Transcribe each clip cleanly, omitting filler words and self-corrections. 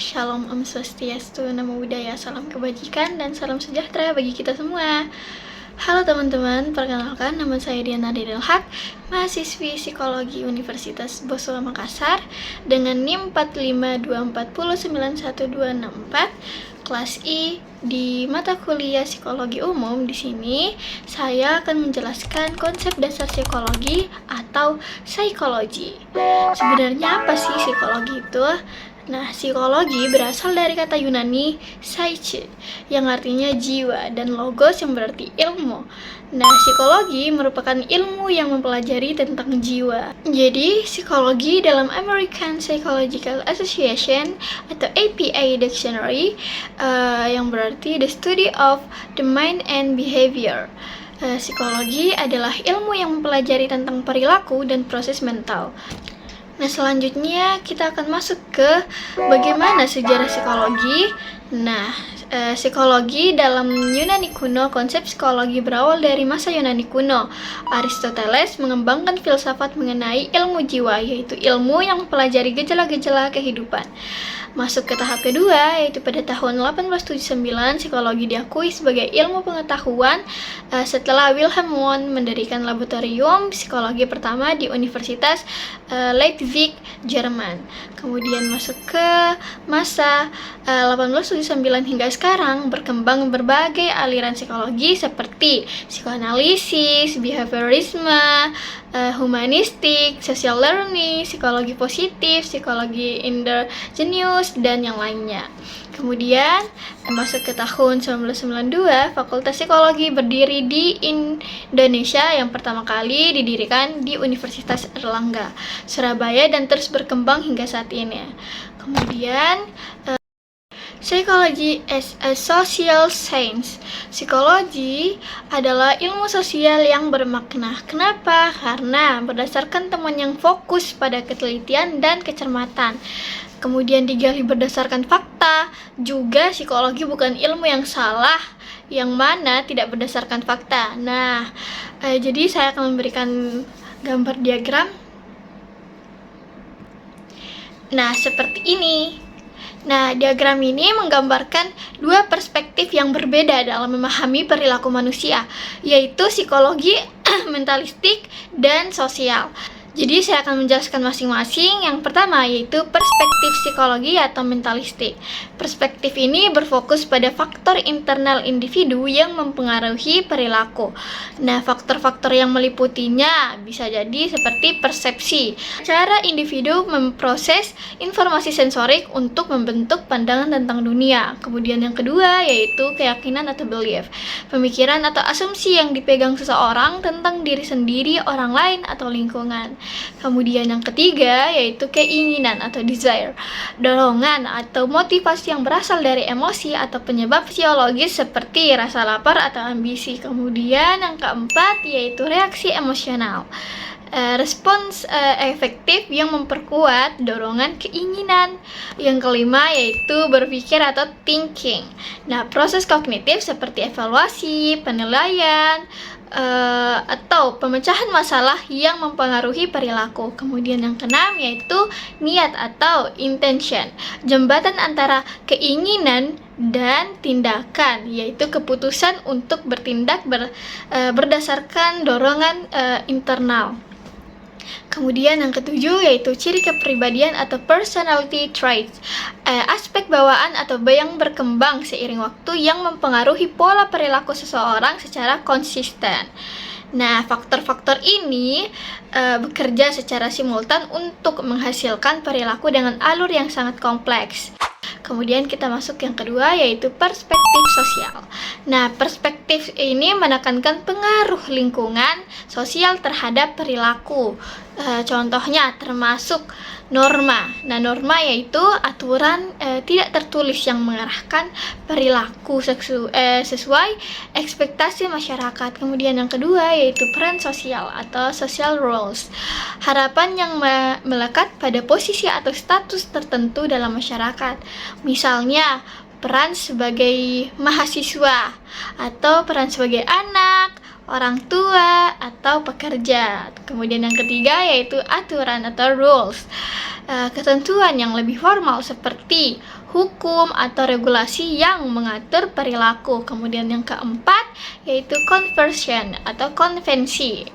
Shalom Om Swastiastu, Namo Buddhaya, salam kebajikan dan salam sejahtera bagi kita semua. Halo teman-teman, perkenalkan nama saya Diana Didelhak, mahasiswi Psikologi Universitas Boswa Makassar dengan NIM 452409124, kelas I di mata kuliah Psikologi Umum. Di sini saya akan menjelaskan konsep dasar psikologi atau psikologi. Sebenarnya apa sih psikologi itu? Nah, psikologi berasal dari kata Yunani psyche yang artinya jiwa dan logos yang berarti ilmu. Nah, psikologi merupakan ilmu yang mempelajari tentang jiwa. Jadi, psikologi dalam American Psychological Association atau APA Dictionary yang berarti the study of the mind and behavior. Psikologi adalah ilmu yang mempelajari tentang perilaku dan proses mental. Nah, selanjutnya kita akan masuk ke bagaimana sejarah psikologi. Nah, psikologi dalam Yunani kuno, konsep psikologi berawal dari masa Yunani kuno. Aristoteles mengembangkan filsafat mengenai ilmu jiwa, yaitu ilmu yang mempelajari gejala-gejala kehidupan. Masuk ke tahap kedua, yaitu pada tahun 1879, psikologi diakui sebagai ilmu pengetahuan setelah Wilhelm Wundt mendirikan laboratorium psikologi pertama di Universitas Leipzig, Jerman. Kemudian masuk ke masa 1879 hingga sekarang, berkembang berbagai aliran psikologi seperti psikoanalisis, behaviorisme, humanistik, social learning, psikologi positif, psikologi intergenius, dan yang lainnya. Kemudian masuk ke tahun 1992, Fakultas Psikologi berdiri di Indonesia yang pertama kali didirikan di Universitas Erlangga, Surabaya, dan terus berkembang hingga saat ini. Kemudian Psychology as a social science. Psikologi adalah ilmu sosial yang bermakna. Kenapa? Karena berdasarkan temuan yang fokus pada ketelitian dan kecermatan. Kemudian digali berdasarkan fakta. Juga psikologi bukan ilmu yang salah, yang mana tidak berdasarkan fakta. Nah, jadi saya akan memberikan gambar diagram. Nah, seperti ini. Nah, diagram ini menggambarkan dua perspektif yang berbeda dalam memahami perilaku manusia, yaitu psikologi, mentalistik, dan sosial. Jadi saya akan menjelaskan masing-masing. Yang pertama yaitu perspektif psikologi atau mentalistik. Perspektif ini berfokus pada faktor internal individu yang mempengaruhi perilaku. Nah, faktor-faktor yang meliputinya bisa jadi seperti persepsi, cara individu memproses informasi sensorik untuk membentuk pandangan tentang dunia. Kemudian yang kedua yaitu keyakinan atau belief, pemikiran atau asumsi yang dipegang seseorang tentang diri sendiri, orang lain, atau lingkungan. Kemudian yang ketiga yaitu keinginan atau desire, dorongan atau motivasi yang berasal dari emosi atau penyebab fisiologis seperti rasa lapar atau ambisi. Kemudian yang keempat yaitu reaksi emosional, respons efektif yang memperkuat dorongan keinginan. Yang kelima yaitu berpikir atau thinking. Nah, proses kognitif seperti evaluasi, penilaian, atau pemecahan masalah yang mempengaruhi perilaku. Kemudian yang keenam yaitu niat atau intention, jembatan antara keinginan dan tindakan, yaitu keputusan untuk bertindak berdasarkan dorongan internal. Kemudian yang ketujuh yaitu ciri kepribadian atau personality traits, aspek bawaan atau yang berkembang seiring waktu yang mempengaruhi pola perilaku seseorang secara konsisten. Nah, faktor-faktor ini bekerja secara simultan untuk menghasilkan perilaku dengan alur yang sangat kompleks. Kemudian kita masuk yang kedua yaitu perspektif sosial. Nah, perspektif ini menekankan pengaruh lingkungan sosial terhadap perilaku. Contohnya termasuk norma. Nah, norma yaitu aturan tidak tertulis yang mengarahkan perilaku sesuai ekspektasi masyarakat. Kemudian yang kedua yaitu peran sosial atau social roles, harapan yang melekat pada posisi atau status tertentu dalam masyarakat. Misalnya peran sebagai mahasiswa atau peran sebagai anak, orang tua, atau pekerja. Kemudian yang ketiga yaitu aturan atau rules, ketentuan yang lebih formal seperti hukum atau regulasi yang mengatur perilaku. Kemudian yang keempat yaitu conversion atau konvensi,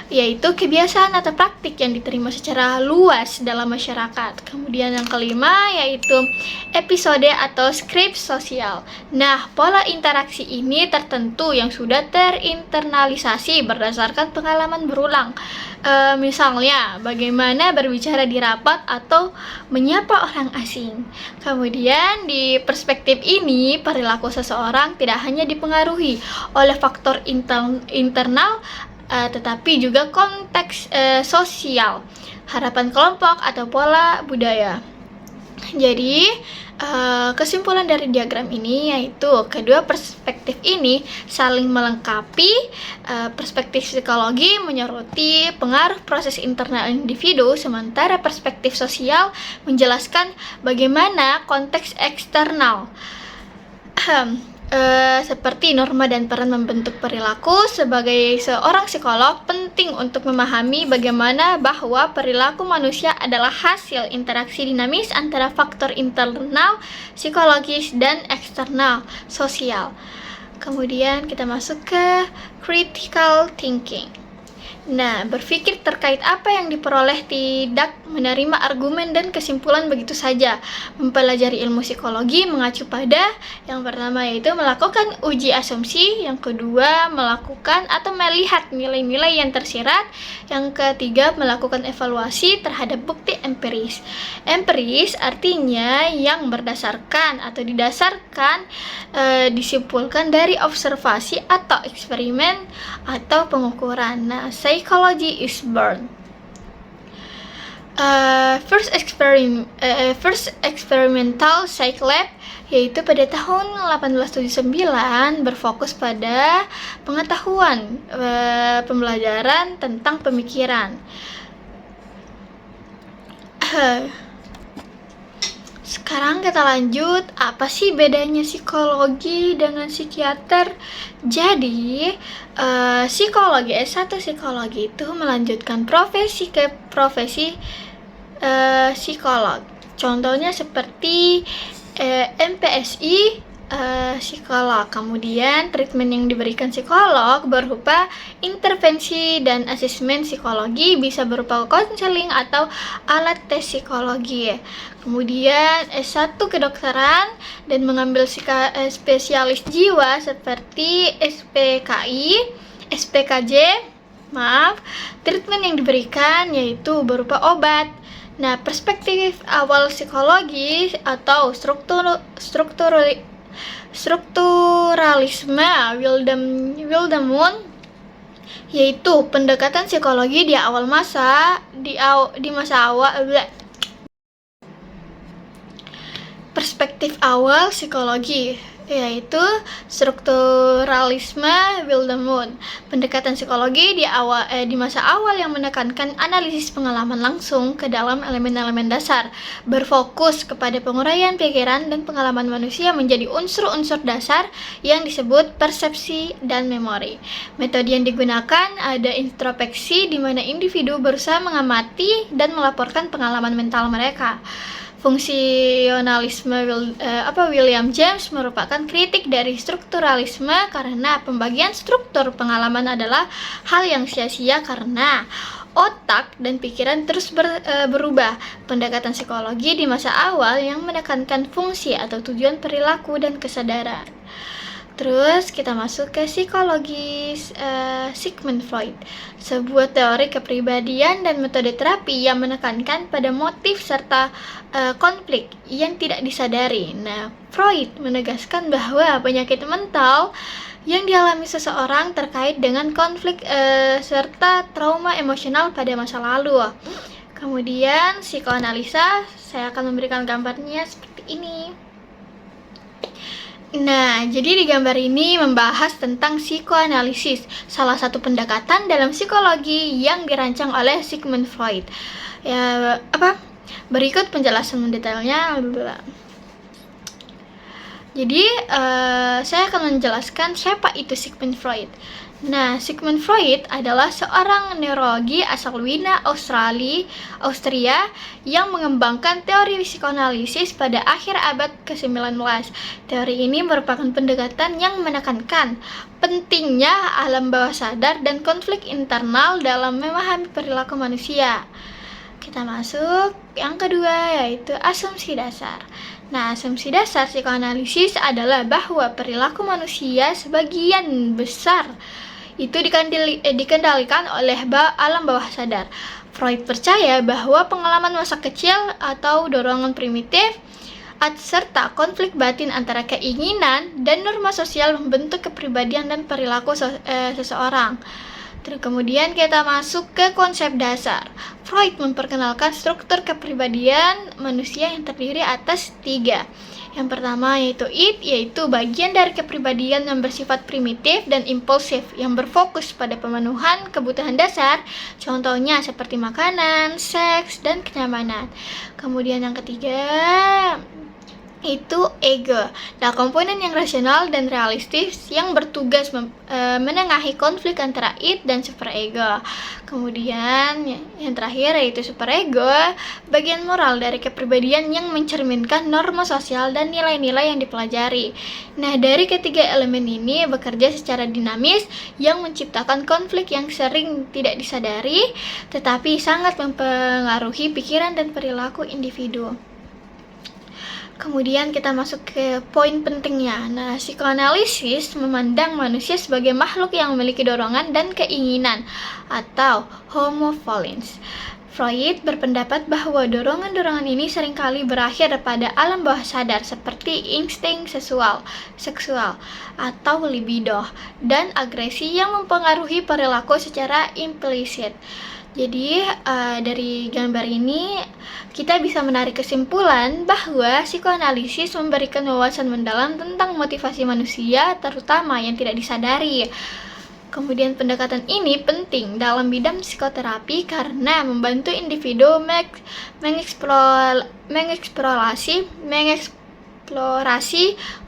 yaitu kebiasaan atau praktik yang diterima secara luas dalam masyarakat. Kemudian yang kelima yaitu episode atau skrip sosial. Nah, pola interaksi ini tertentu yang sudah terinternalisasi berdasarkan pengalaman berulang. Misalnya, bagaimana berbicara di rapat atau menyapa orang asing. Kemudian, di perspektif ini, perilaku seseorang tidak hanya dipengaruhi oleh faktor internal, tetapi juga konteks sosial, harapan kelompok, atau pola budaya. Jadi, kesimpulan dari diagram ini yaitu kedua perspektif ini saling melengkapi. Perspektif psikologi menyoroti pengaruh proses internal individu, sementara perspektif sosial menjelaskan bagaimana konteks eksternal seperti norma dan peran membentuk perilaku. Sebagai seorang psikolog, penting untuk memahami bagaimana bahwa perilaku manusia adalah hasil interaksi dinamis antara faktor internal, psikologis, dan eksternal, sosial. Kemudian kita masuk ke critical thinking. Nah, berpikir terkait apa yang diperoleh, tidak menerima argumen dan kesimpulan begitu saja. Mempelajari ilmu psikologi mengacu pada yang pertama yaitu melakukan uji asumsi, yang kedua melakukan atau melihat nilai-nilai yang tersirat, yang ketiga melakukan evaluasi terhadap bukti empiris. Empiris artinya yang berdasarkan atau didasarkan, disimpulkan dari observasi atau eksperimen atau pengukuran. Nah, psychology is born. First experimental psych lab yaitu pada tahun 1879 berfokus pada pengetahuan, pembelajaran tentang pemikiran. Sekarang kita lanjut, apa sih bedanya psikologi dengan psikiater? Jadi, psikologi S1 psikologi itu melanjutkan profesi ke profesi psikolog. Contohnya seperti MPSI psikolog. Kemudian treatment yang diberikan psikolog berupa intervensi dan asesmen psikologi, bisa berupa konseling atau alat tes psikologi. Kemudian S1 kedokteran dan mengambil spesialis jiwa seperti SPKJ. Treatment yang diberikan yaitu berupa obat. Nah, perspektif awal psikologi atau strukturalisme Wildermuth yaitu pendekatan psikologi di masa awal. Perspektif awal psikologi yaitu strukturalisme Wildermuth, pendekatan psikologi di masa awal yang menekankan analisis pengalaman langsung ke dalam elemen-elemen dasar, berfokus kepada penguraian pikiran dan pengalaman manusia menjadi unsur-unsur dasar yang disebut persepsi dan memori. Metode yang digunakan ada introspeksi, di mana individu berusaha mengamati dan melaporkan pengalaman mental mereka. Fungsionalisme William James merupakan kritik dari strukturalisme karena pembagian struktur pengalaman adalah hal yang sia-sia karena otak dan pikiran terus berubah. Pendekatan psikologi di masa awal yang menekankan fungsi atau tujuan perilaku dan kesadaran. Terus kita masuk ke psikologi Sigmund Freud, sebuah teori kepribadian dan metode terapi yang menekankan pada motif serta konflik yang tidak disadari. Nah, Freud menegaskan bahwa penyakit mental yang dialami seseorang terkait dengan konflik serta trauma emosional pada masa lalu. Kemudian psikoanalisa, saya akan memberikan gambarnya seperti ini. Nah, jadi di gambar ini membahas tentang psikoanalisis, salah satu pendekatan dalam psikologi yang dirancang oleh Sigmund Freud. Berikut penjelasan detailnya. Jadi, saya akan menjelaskan siapa itu Sigmund Freud. Nah, Sigmund Freud adalah seorang neurologi asal Wina, Austria yang mengembangkan teori psikoanalisis pada akhir abad ke-19. Teori ini merupakan pendekatan yang menekankan pentingnya alam bawah sadar dan konflik internal dalam memahami perilaku manusia. Kita masuk yang kedua, yaitu asumsi dasar. Nah, asumsi dasar psikoanalisis adalah bahwa perilaku manusia sebagian besar itu dikendalikan oleh alam bawah sadar. Freud percaya bahwa pengalaman masa kecil atau dorongan primitif serta konflik batin antara keinginan dan norma sosial membentuk kepribadian dan perilaku seseorang. Terus kemudian kita masuk ke konsep dasar. Freud memperkenalkan struktur kepribadian manusia yang terdiri atas 3. Yang pertama yaitu id, yaitu bagian dari kepribadian yang bersifat primitif dan impulsif yang berfokus pada pemenuhan kebutuhan dasar, contohnya seperti makanan, seks, dan kenyamanan. Kemudian yang ketiga itu ego. Nah, komponen yang rasional dan realistis yang bertugas menengahi konflik antara id dan superego. Kemudian yang terakhir yaitu superego, bagian moral dari kepribadian yang mencerminkan norma sosial dan nilai-nilai yang dipelajari. Nah, dari ketiga elemen ini bekerja secara dinamis yang menciptakan konflik yang sering tidak disadari tetapi sangat mempengaruhi pikiran dan perilaku individu. Kemudian kita masuk ke poin pentingnya. Nah, psikoanalisis memandang manusia sebagai makhluk yang memiliki dorongan dan keinginan atau homo volens. Freud berpendapat bahwa dorongan-dorongan ini seringkali berakhir pada alam bawah sadar seperti insting seksual atau libido dan agresi yang mempengaruhi perilaku secara implisit. Jadi dari gambar ini kita bisa menarik kesimpulan bahwa psikoanalisis memberikan wawasan mendalam tentang motivasi manusia, terutama yang tidak disadari. Kemudian pendekatan ini penting dalam bidang psikoterapi karena membantu individu mengeksplorasi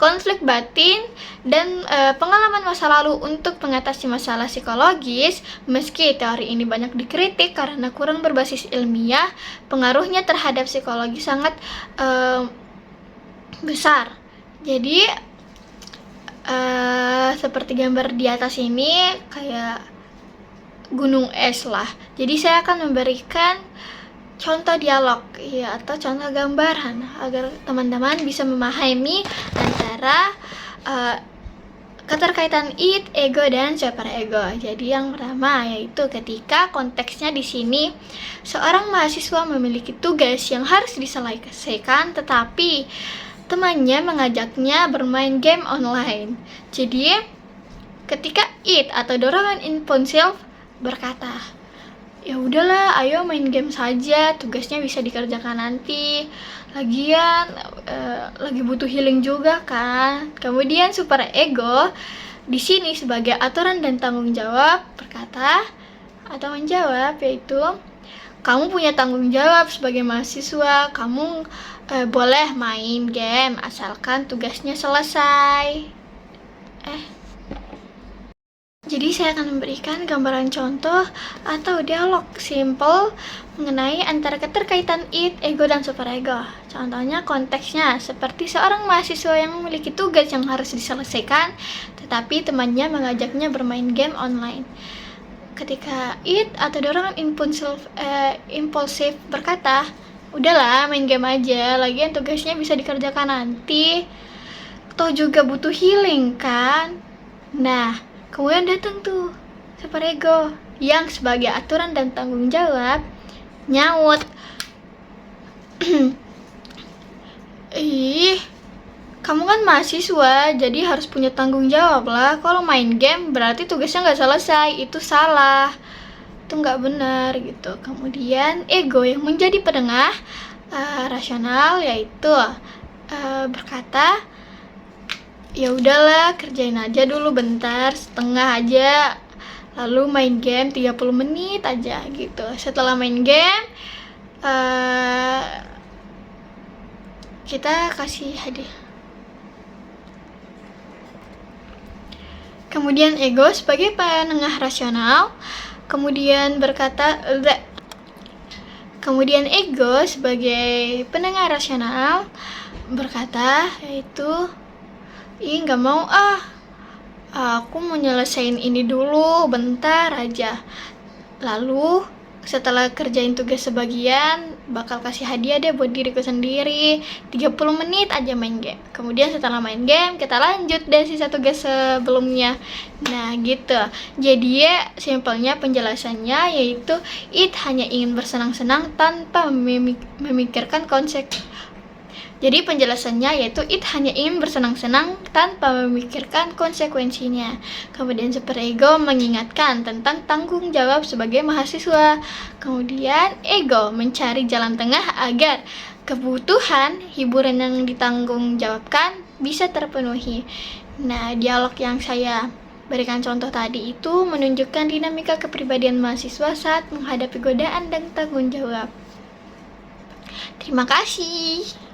konflik batin dan pengalaman masa lalu untuk mengatasi masalah psikologis. Meski teori ini banyak dikritik karena kurang berbasis ilmiah, pengaruhnya terhadap psikologi sangat besar. Jadi seperti gambar di atas ini kayak gunung es lah. Jadi saya akan memberikan contoh dialog ya atau contoh gambaran agar teman-teman bisa memahami antara keterkaitan id, ego, dan superego. Jadi yang pertama yaitu ketika konteksnya di sini seorang mahasiswa memiliki tugas yang harus diselesaikan tetapi temannya mengajaknya bermain game online. Jadi ketika id atau dorongan impulsif berkata, ya udahlah, ayo main game saja, tugasnya bisa dikerjakan nanti. Lagian lagi butuh healing juga kan. Kemudian superego di sini sebagai aturan dan tanggung jawab berkata atau menjawab yaitu kamu punya tanggung jawab sebagai mahasiswa, kamu boleh main game asalkan tugasnya selesai. Jadi saya akan memberikan gambaran contoh atau dialog simple mengenai antara keterkaitan id, ego, dan superego. Contohnya konteksnya seperti seorang mahasiswa yang memiliki tugas yang harus diselesaikan, tetapi temannya mengajaknya bermain game online. Ketika id atau dorongan impulsif berkata, udahlah main game aja, lagian tugasnya bisa dikerjakan nanti. Toh juga butuh healing kan? Nah, kemudian datang tuh superego yang sebagai aturan dan tanggung jawab nyaut. Ih, kamu kan mahasiswa, jadi harus punya tanggung jawab lah. Kalau main game berarti tugasnya nggak selesai, itu salah, itu nggak benar gitu. Kemudian ego yang menjadi penengah rasional yaitu berkata, ya udahlah, kerjain aja dulu bentar, setengah aja, lalu main game 30 menit aja gitu. Setelah main game kita kasih hadiah. Kemudian ego sebagai penengah rasional, kemudian ego sebagai penengah rasional berkata, yaitu, nggak mau aku mau nyelesain ini dulu, bentar aja. Lalu setelah kerjain tugas sebagian, bakal kasih hadiah deh buat diriku sendiri, 30 menit aja main game. Kemudian setelah main game, kita lanjut deh sisa tugas sebelumnya. Nah gitu. Jadi ya simpelnya penjelasannya yaitu it hanya ingin bersenang-senang tanpa memikirkan konsekuensi. Jadi penjelasannya yaitu it hanya ingin bersenang-senang tanpa memikirkan konsekuensinya. Kemudian superego mengingatkan tentang tanggung jawab sebagai mahasiswa. Kemudian ego mencari jalan tengah agar kebutuhan hiburan yang ditanggung jawabkan bisa terpenuhi. Nah, dialog yang saya berikan contoh tadi itu menunjukkan dinamika kepribadian mahasiswa saat menghadapi godaan dan tanggung jawab. Terima kasih.